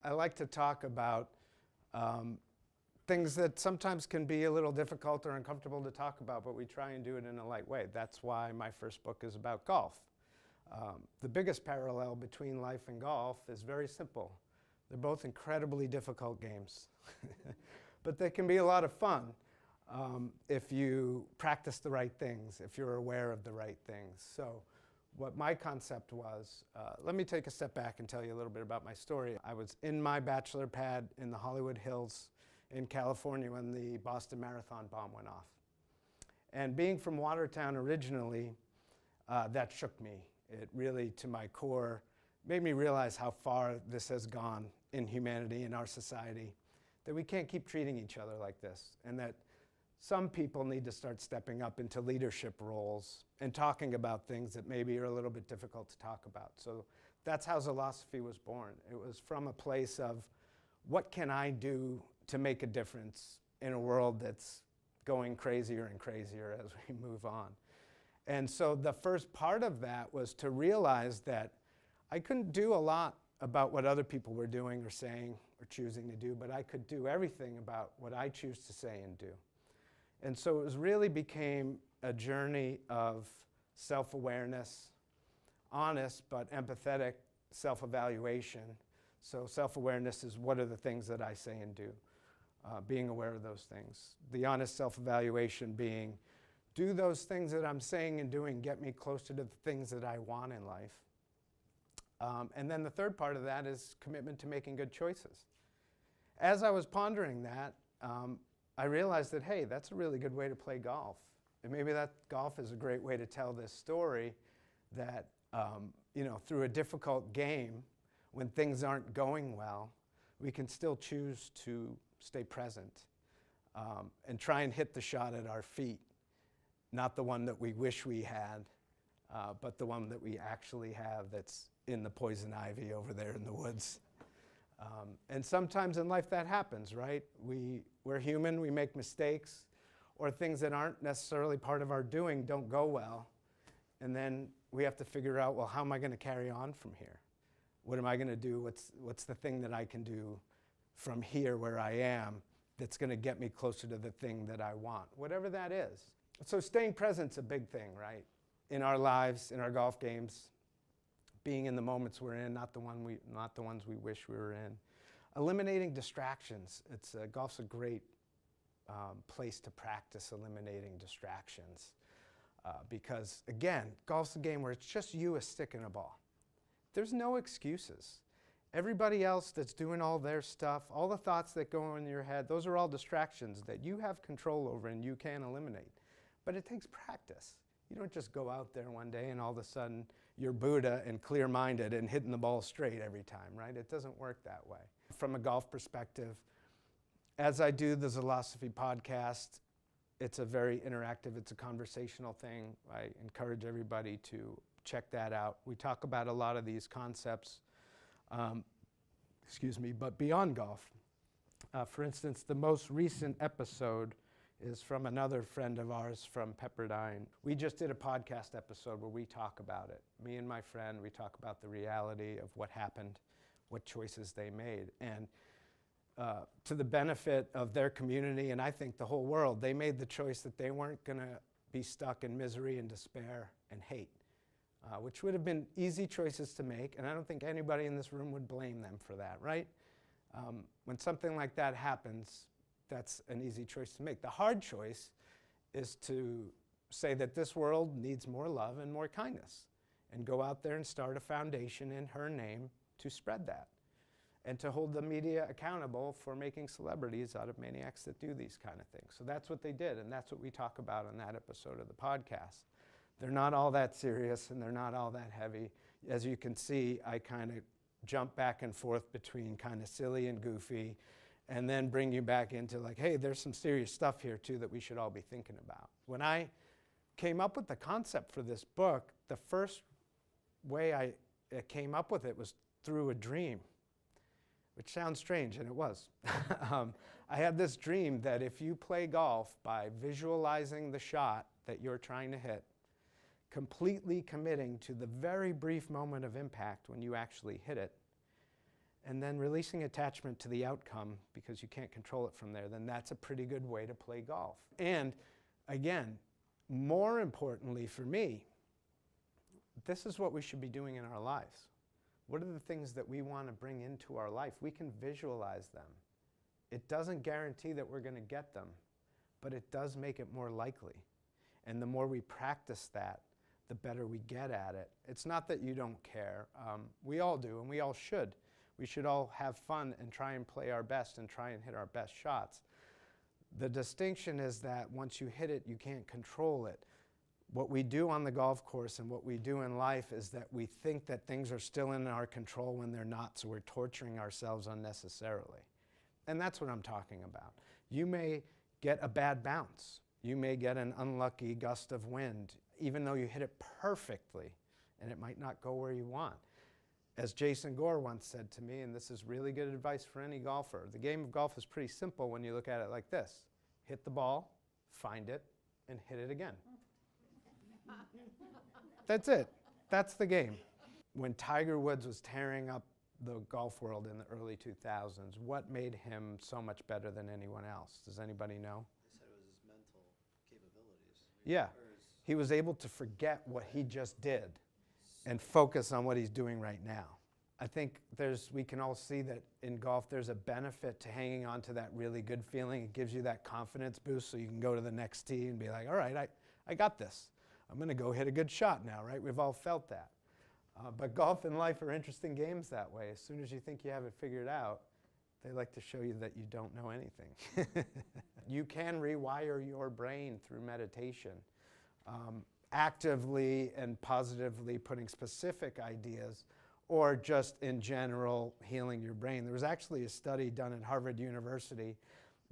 I like to talk about things that sometimes can be a little difficult or uncomfortable to talk about, but we try and do it in a light way. That's why my first book is about golf. The biggest parallel between life and golf is very simple. They're both incredibly difficult games, but they can be a lot of fun if you practice the right things, if you're aware of the right things. So what my concept was, let me take a step back and tell you a little bit about my story. I was in my bachelor pad in the Hollywood Hills in California when the Boston Marathon bomb went off. And being from Watertown originally, that shook me. It really, to my core, made me realize how far this has gone in humanity, in our society, that we can't keep treating each other like this, and that some people need to start stepping up into leadership roles and talking about things that maybe are a little bit difficult to talk about. So that's how Zilosophy was born. It was from a place of, what can I do to make a difference in a world that's going crazier and crazier as we move on? And so the first part of that was to realize that I couldn't do a lot about what other people were doing or saying or choosing to do, but I could do everything about what I choose to say and do. And so it really became a journey of self-awareness, honest but empathetic self-evaluation. So self-awareness is, what are the things that I say and do? Being aware of those things. The honest self-evaluation being, do those things that I'm saying and doing get me closer to the things that I want in life? And then the third part of that is commitment to making good choices. As I was pondering that, I realized that, hey, that's a really good way to play golf. And maybe that golf is a great way to tell this story that, through a difficult game, when things aren't going well, we can still choose to stay present and try and hit the shot at our feet. Not the one that we wish we had, but the one that we actually have that's in the poison ivy over there in the woods. And sometimes in life that happens, right? We're human, we make mistakes, or things that aren't necessarily part of our doing don't go well. And then we have to figure out, well, how am I going to carry on from here? What am I going to do? What's the thing that I can do from here where I am that's going to get me closer to the thing that I want, whatever that is. So staying present's a big thing, right? In our lives, in our golf games, being in the moments we're in, not the ones we wish we were in. Eliminating distractions. Golf's a great place to practice eliminating distractions because, again, golf's a game where it's just you, a stick, and a ball. There's no excuses. Everybody else that's doing all their stuff, all the thoughts that go on in your head, those are all distractions that you have control over and you can eliminate. But it takes practice. You don't just go out there one day and all of a sudden you're Buddha and clear-minded and hitting the ball straight every time, right? It doesn't work that way. From a golf perspective, as I do the Zilosophy podcast, it's a very interactive, it's a conversational thing. I encourage everybody to check that out. We talk about a lot of these concepts, but beyond golf. For instance, the most recent episode is from another friend of ours from Pepperdine. We just did a podcast episode where we talk about it. Me and my friend, we talk about the reality of what happened, what choices they made. And to the benefit of their community, and I think the whole world, they made the choice that they weren't going to be stuck in misery and despair and hate, which would have been easy choices to make, and I don't think anybody in this room would blame them for that, right? When something like that happens, that's an easy choice to make. The hard choice is to say that this world needs more love and more kindness, and go out there and start a foundation in her name to spread that, and to hold the media accountable for making celebrities out of maniacs that do these kind of things. So that's what they did, and that's what we talk about in that episode of the podcast. They're not all that serious, and they're not all that heavy. As you can see, I kind of jump back and forth between kind of silly and goofy, and then bring you back into like, hey, there's some serious stuff here too that we should all be thinking about. When I came up with the concept for this book, the first way I came up with it was through a dream, which sounds strange, and it was. I had this dream that if you play golf by visualizing the shot that you're trying to hit, completely committing to the very brief moment of impact when you actually hit it, and then releasing attachment to the outcome because you can't control it from there, then that's a pretty good way to play golf. And again, more importantly for me, this is what we should be doing in our lives. What are the things that we want to bring into our life? We can visualize them. It doesn't guarantee that we're going to get them, but it does make it more likely. And the more we practice that, the better we get at it. It's not that you don't care. We all do, and we all should. We should all have fun and try and play our best and try and hit our best shots. The distinction is that once you hit it, you can't control it. What we do on the golf course and what we do in life is that we think that things are still in our control when they're not, so we're torturing ourselves unnecessarily. And that's what I'm talking about. You may get a bad bounce. You may get an unlucky gust of wind, even though you hit it perfectly, and it might not go where you want. As Jason Gore once said to me, and this is really good advice for any golfer, the game of golf is pretty simple when you look at it like this. Hit the ball, find it, and hit it again. That's it. That's the game. When Tiger Woods was tearing up the golf world in the early 2000s, what made him so much better than anyone else? Does anybody know? They said it was his mental capabilities. Yeah. He was able to forget what he just did and focus on what he's doing right now. I think we can all see that in golf there's a benefit to hanging on to that really good feeling. It gives you that confidence boost so you can go to the next tee and be like, all right, I got this. I'm going to go hit a good shot now, right? We've all felt that. But golf and life are interesting games that way. As soon as you think you have it figured out, they like to show you that you don't know anything. You can rewire your brain through meditation. Actively and positively putting specific ideas or just in general healing your brain. There was actually a study done at Harvard University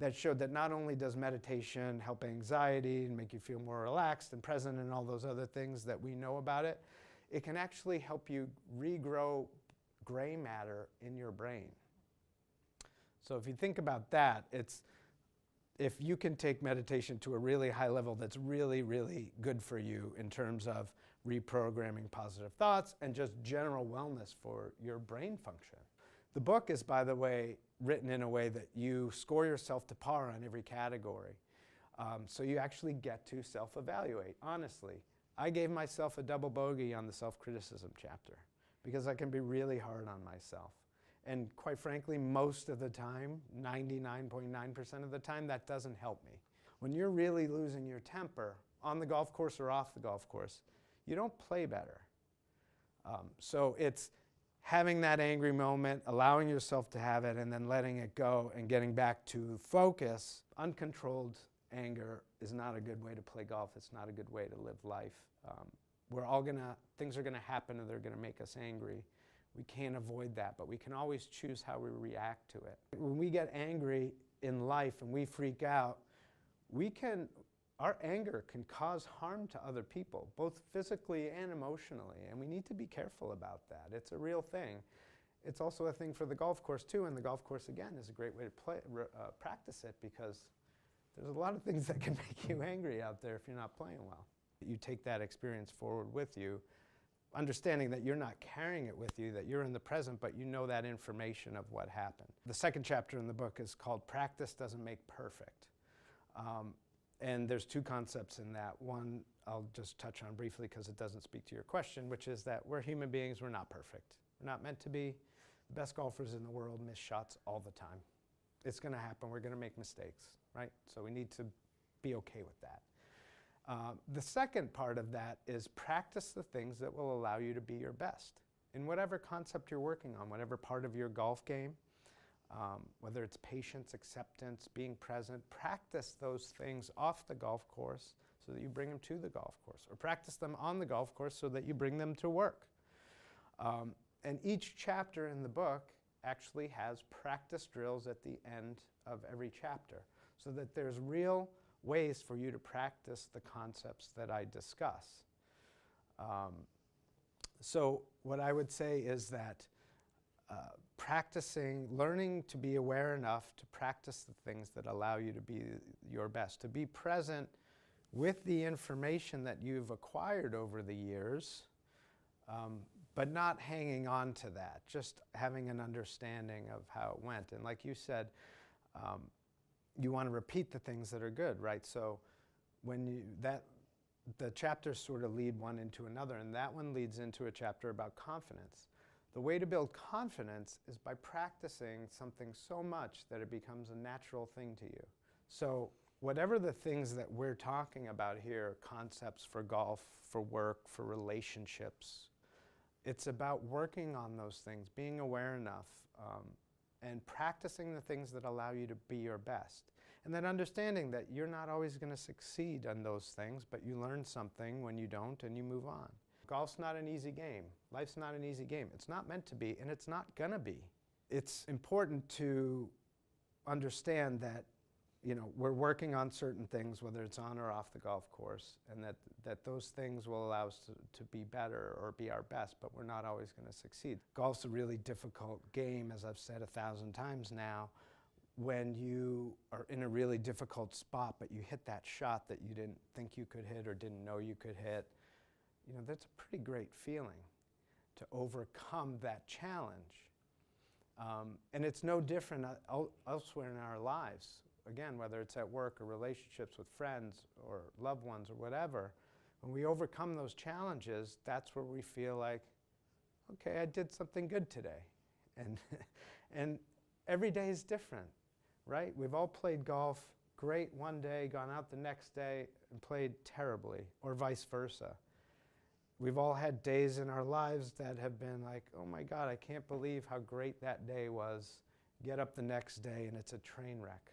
that showed that not only does meditation help anxiety and make you feel more relaxed and present and all those other things that we know about it, it can actually help you regrow gray matter in your brain. So if you think about that, if you can take meditation to a really high level that's really, really good for you in terms of reprogramming positive thoughts and just general wellness for your brain function. The book is, by the way, written in a way that you score yourself to par on every category. So you actually get to self-evaluate. Honestly, I gave myself a double bogey on the self-criticism chapter because I can be really hard on myself. And quite frankly, most of the time, 99.9% of the time, that doesn't help me. When you're really losing your temper, on the golf course or off the golf course, you don't play better. So it's having that angry moment, allowing yourself to have it, and then letting it go and getting back to focus. Uncontrolled anger is not a good way to play golf. It's not a good way to live life. Things are gonna happen and they're gonna make us angry. We can't avoid that, but we can always choose how we react to it. When we get angry in life and we freak out, our anger can cause harm to other people, both physically and emotionally, and we need to be careful about that. It's a real thing. It's also a thing for the golf course too, and the golf course, again, is a great way to practice it because there's a lot of things that can make you angry out there if you're not playing well. You take that experience forward with you, understanding that you're not carrying it with you, that you're in the present, but you know that information of what happened. The second chapter in the book is called Practice Doesn't Make Perfect. And there's two concepts in that. One, I'll just touch on briefly because it doesn't speak to your question, which is that we're human beings, we're not perfect. We're not meant to be. The best golfers in the world miss shots all the time. It's gonna happen, we're gonna make mistakes, right? So we need to be okay with that. The second part of that is practice the things that will allow you to be your best. In whatever concept you're working on, whatever part of your golf game, whether it's patience, acceptance, being present, practice those things off the golf course so that you bring them to the golf course, or practice them on the golf course so that you bring them to work. And each chapter in the book actually has practice drills at the end of every chapter so that there's real ways for you to practice the concepts that I discuss. So what I would say is that learning to be aware enough to practice the things that allow you to be your best, to be present with the information that you've acquired over the years, but not hanging on to that, just having an understanding of how it went. And like you said, you want to repeat the things that are good, right? So when the chapters sort of lead one into another, and that one leads into a chapter about confidence. The way to build confidence is by practicing something so much that it becomes a natural thing to you. So whatever the things that we're talking about here, concepts for golf, for work, for relationships, it's about working on those things, being aware enough, and practicing the things that allow you to be your best. And then understanding that you're not always going to succeed on those things, but you learn something when you don't and you move on. Golf's not an easy game. Life's not an easy game. It's not meant to be, and it's not going to be. It's important to understand that, you know, we're working on certain things, whether it's on or off the golf course, and that those things will allow us to be better or be our best, but we're not always going to succeed. Golf's a really difficult game, as I've said 1,000 times now. When you are in a really difficult spot, but you hit that shot that you didn't think you could hit or didn't know you could hit, you know, that's a pretty great feeling to overcome that challenge. And it's no different elsewhere in our lives. Again, whether it's at work or relationships with friends or loved ones or whatever, when we overcome those challenges, that's where we feel like, okay, I did something good today. And every day is different, right? We've all played golf great one day, gone out the next day and played terribly, or vice versa. We've all had days in our lives that have been like, oh my God, I can't believe how great that day was. Get up the next day and it's a train wreck.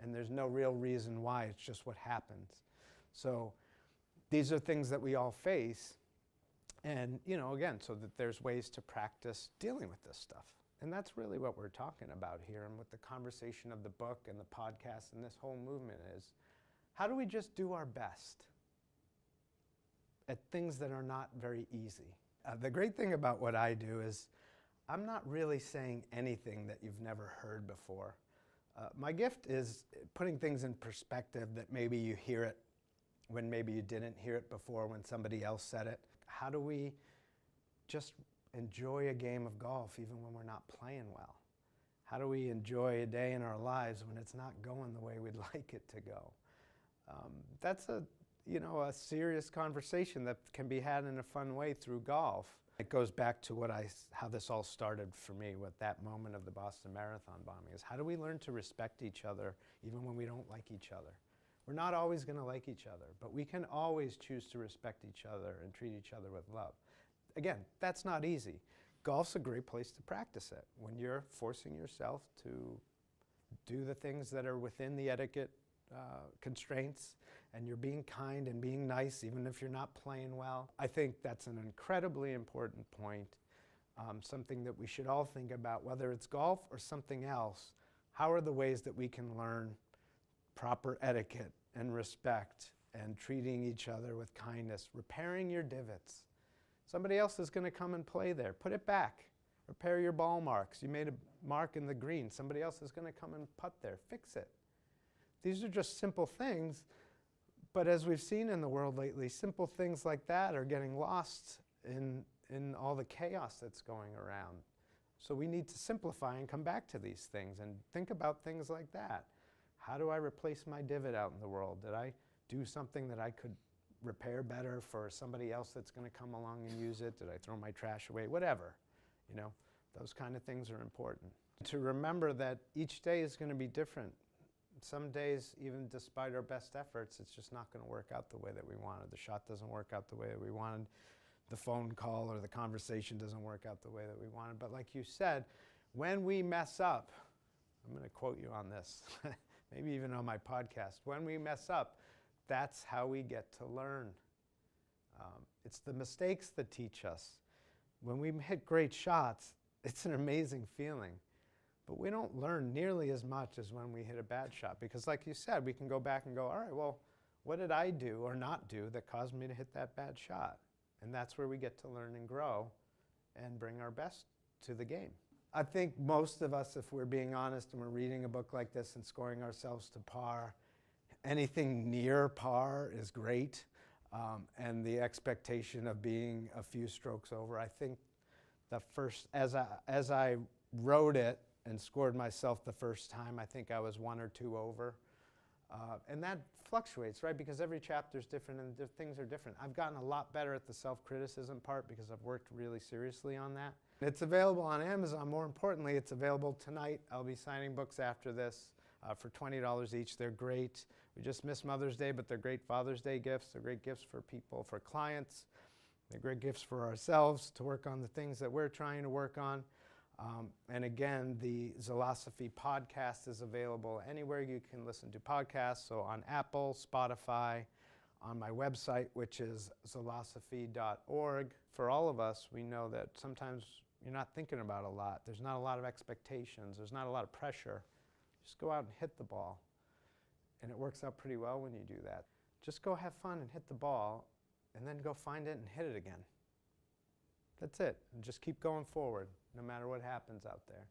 And there's no real reason why, it's just what happens. So these are things that we all face. And, you know, again, so that there's ways to practice dealing with this stuff. And that's really what we're talking about here, and what the conversation of the book and the podcast and this whole movement is. How do we just do our best at things that are not very easy? The great thing about what I do is I'm not really saying anything that you've never heard before. My gift is putting things in perspective that maybe you hear it when maybe you didn't hear it before when somebody else said it. How do we just enjoy a game of golf even when we're not playing well? How do we enjoy a day in our lives when it's not going the way we'd like it to go? That's a serious conversation that can be had in a fun way through golf. It goes back to how this all started for me with that moment of the Boston Marathon bombing, is how do we learn to respect each other even when we don't like each other? We're not always going to like each other, but we can always choose to respect each other and treat each other with love. Again, that's not easy. Golf's a great place to practice it when you're forcing yourself to do the things that are within the etiquette constraints, and you're being kind and being nice even if you're not playing well. I think that's an incredibly important point, something that we should all think about, whether it's golf or something else. How are the ways that we can learn proper etiquette and respect and treating each other with kindness, repairing your divots? Somebody else is going to come and play there. Put it back. Repair your ball marks. You made a mark in the green. Somebody else is going to come and putt there. Fix it. These are just simple things, but as we've seen in the world lately, simple things like that are getting lost in all the chaos that's going around. So we need to simplify and come back to these things and think about things like that. How do I replace my divot out in the world? Did I do something that I could repair better for somebody else that's going to come along and use it? Did I throw my trash away? Whatever. You know, those kind of things are important. To remember that each day is going to be different. Some days, even despite our best efforts, it's just not going to work out the way that we wanted. The shot doesn't work out the way that we wanted. The phone call or the conversation doesn't work out the way that we wanted. But like you said, when we mess up, I'm going to quote you on this, maybe even on my podcast, when we mess up, that's how we get to learn. It's the mistakes that teach us. When we hit great shots, it's an amazing feeling. But we don't learn nearly as much as when we hit a bad shot. Because like you said, we can go back and go, all right, well, what did I do or not do that caused me to hit that bad shot? And that's where we get to learn and grow and bring our best to the game. I think most of us, if we're being honest and we're reading a book like this and scoring ourselves to par, anything near par is great. And the expectation of being a few strokes over, I think as I wrote it and scored myself the first time, I think I was 1 or 2 over. And that fluctuates, right? Because every chapter is different and things are different. I've gotten a lot better at the self-criticism part because I've worked really seriously on that. It's available on Amazon. More importantly, it's available tonight. I'll be signing books after this for $20 each. They're great. We just missed Mother's Day, but they're great Father's Day gifts. They're great gifts for people, for clients. They're great gifts for ourselves to work on the things that we're trying to work on. And again, the Zilosophy podcast is available anywhere you can listen to podcasts. So on Apple, Spotify, on my website, which is zilosophy.org. For all of us, we know that sometimes you're not thinking about a lot. There's not a lot of expectations. There's not a lot of pressure. Just go out and hit the ball. And it works out pretty well when you do that. Just go have fun and hit the ball, and then go find it and hit it again. That's it. And just keep going forward, no matter what happens out there.